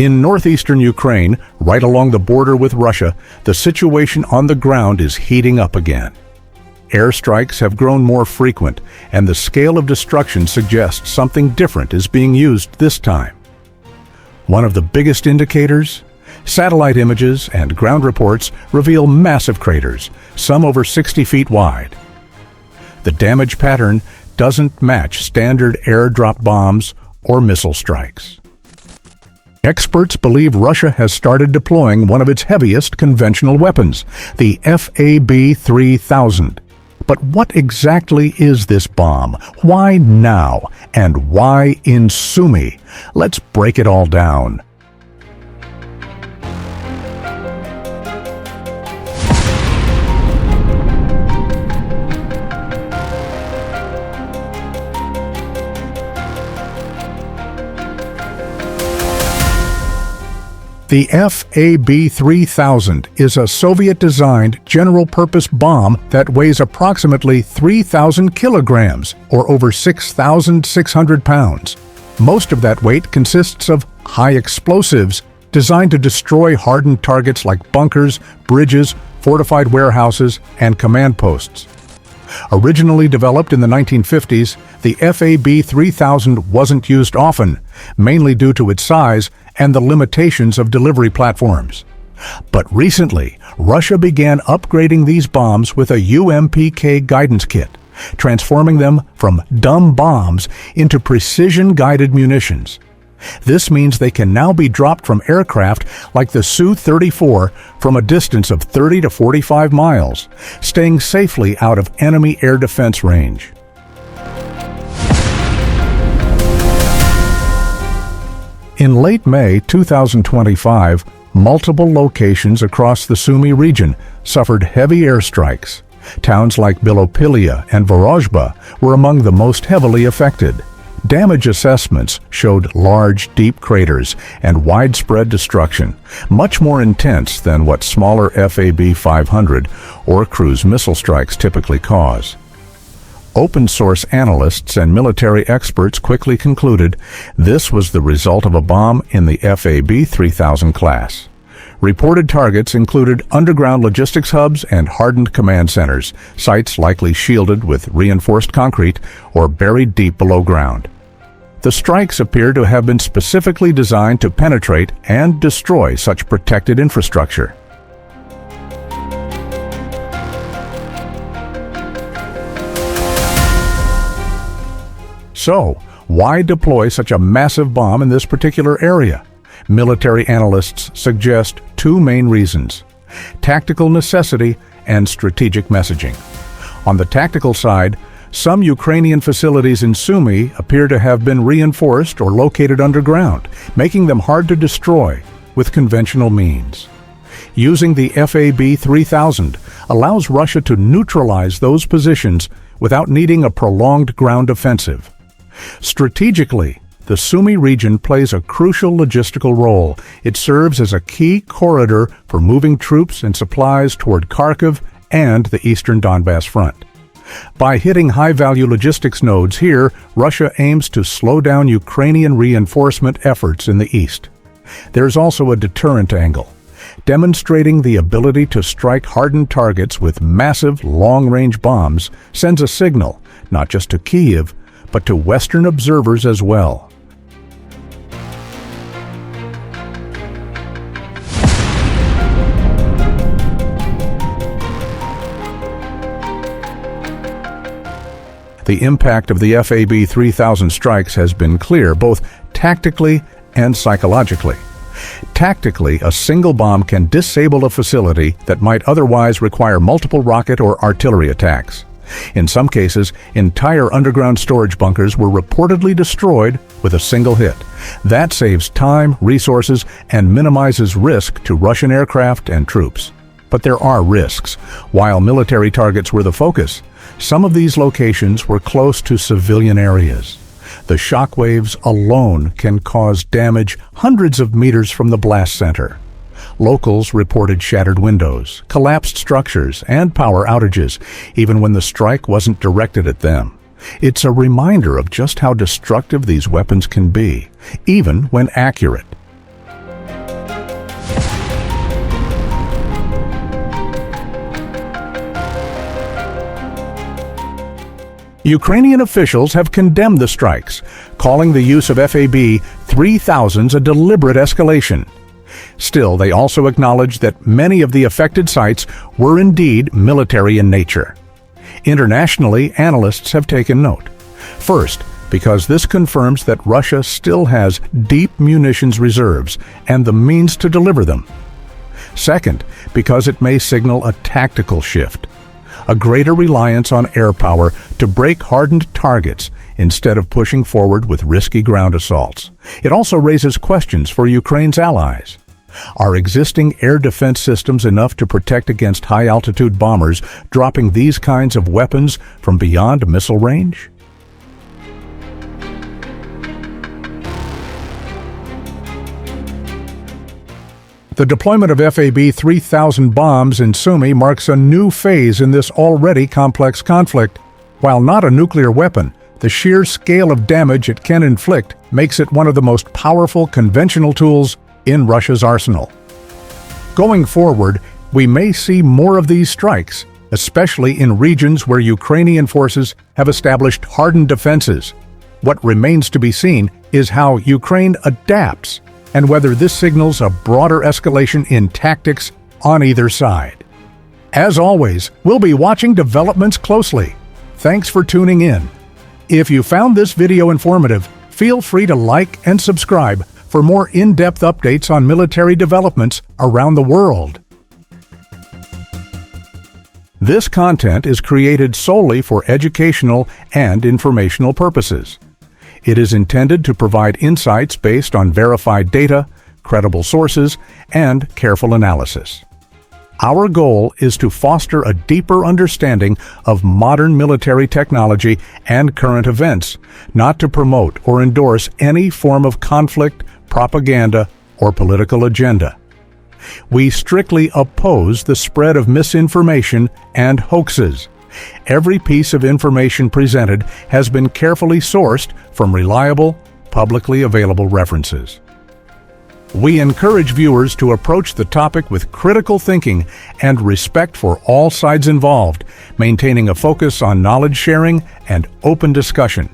In northeastern Ukraine, right along the border with Russia, the situation on the ground is heating up again. Airstrikes have grown more frequent, and the scale of destruction suggests something different is being used this time. One of the biggest indicators? Satellite images and ground reports reveal massive craters, some over 60 feet wide. The damage pattern doesn't match standard airdrop bombs or missile strikes. Experts believe Russia has started deploying one of its heaviest conventional weapons, the FAB-3000. But what exactly is this bomb? Why now? And why in Sumy? Let's break it all down. The FAB-3000 is a Soviet-designed general-purpose bomb that weighs approximately 3,000 kilograms, or over 6,600 pounds. Most of that weight consists of high explosives designed to destroy hardened targets like bunkers, bridges, fortified warehouses, and command posts. Originally developed in the 1950s, the FAB-3000 wasn't used often, mainly due to its size and the limitations of delivery platforms. But recently, Russia began upgrading these bombs with a UMPK guidance kit, transforming them from dumb bombs into precision-guided munitions. This means they can now be dropped from aircraft like the Su-34 from a distance of 30 to 45 miles, staying safely out of enemy air defense range. In late May 2025, multiple locations across the Sumy region suffered heavy airstrikes. Towns like Bilopilia and Vorozhba were among the most heavily affected. Damage assessments showed large, deep craters and widespread destruction, much more intense than what smaller FAB-500 or cruise missile strikes typically cause. Open-source analysts and military experts quickly concluded this was the result of a bomb in the FAB-3000 class. Reported targets included underground logistics hubs and hardened command centers, sites likely shielded with reinforced concrete or buried deep below ground. The strikes appear to have been specifically designed to penetrate and destroy such protected infrastructure. So, why deploy such a massive bomb in this particular area? Military analysts suggest two main reasons: tactical necessity and strategic messaging. On the tactical side, some Ukrainian facilities in Sumy appear to have been reinforced or located underground, making them hard to destroy with conventional means. Using the FAB-3000 allows Russia to neutralize those positions without needing a prolonged ground offensive. Strategically, the Sumy region plays a crucial logistical role. It serves as a key corridor for moving troops and supplies toward Kharkiv and the eastern Donbass front. By hitting high-value logistics nodes here, Russia aims to slow down Ukrainian reinforcement efforts in the east. There's also a deterrent angle, demonstrating the ability to strike hardened targets with massive long-range bombs sends a signal, not just to Kyiv, but to Western observers as well. The impact of the FAB-3000 strikes has been clear, both tactically and psychologically. Tactically, a single bomb can disable a facility that might otherwise require multiple rocket or artillery attacks. In some cases, entire underground storage bunkers were reportedly destroyed with a single hit. That saves time, resources, and minimizes risk to Russian aircraft and troops. But there are risks. While military targets were the focus, some of these locations were close to civilian areas. The shockwaves alone can cause damage hundreds of meters from the blast center. Locals reported shattered windows, collapsed structures, and power outages, even when the strike wasn't directed at them. It's a reminder of just how destructive these weapons can be, even when accurate. Ukrainian officials have condemned the strikes, calling the use of FAB-3000s a deliberate escalation. Still, they also acknowledge that many of the affected sites were indeed military in nature. Internationally, analysts have taken note. First, because this confirms that Russia still has deep munitions reserves and the means to deliver them. Second, because it may signal a tactical shift, a greater reliance on air power to break hardened targets instead of pushing forward with risky ground assaults. It also raises questions for Ukraine's allies. Are existing air defense systems enough to protect against high-altitude bombers dropping these kinds of weapons from beyond missile range? The deployment of FAB-3000 bombs in Sumy marks a new phase in this already complex conflict. While not a nuclear weapon, the sheer scale of damage it can inflict makes it one of the most powerful conventional tools in Russia's arsenal. Going forward, we may see more of these strikes, especially in regions where Ukrainian forces have established hardened defenses. What remains to be seen is how Ukraine adapts and whether this signals a broader escalation in tactics on either side. As always, we'll be watching developments closely. Thanks for tuning in. If you found this video informative, feel free to like and subscribe for more in-depth updates on military developments around the world. This content is created solely for educational and informational purposes. It is intended to provide insights based on verified data, credible sources, and careful analysis. Our goal is to foster a deeper understanding of modern military technology and current events, not to promote or endorse any form of conflict, propaganda, or political agenda. We strictly oppose the spread of misinformation and hoaxes. Every piece of information presented has been carefully sourced from reliable, publicly available references. We encourage viewers to approach the topic with critical thinking and respect for all sides involved, maintaining a focus on knowledge sharing and open discussion.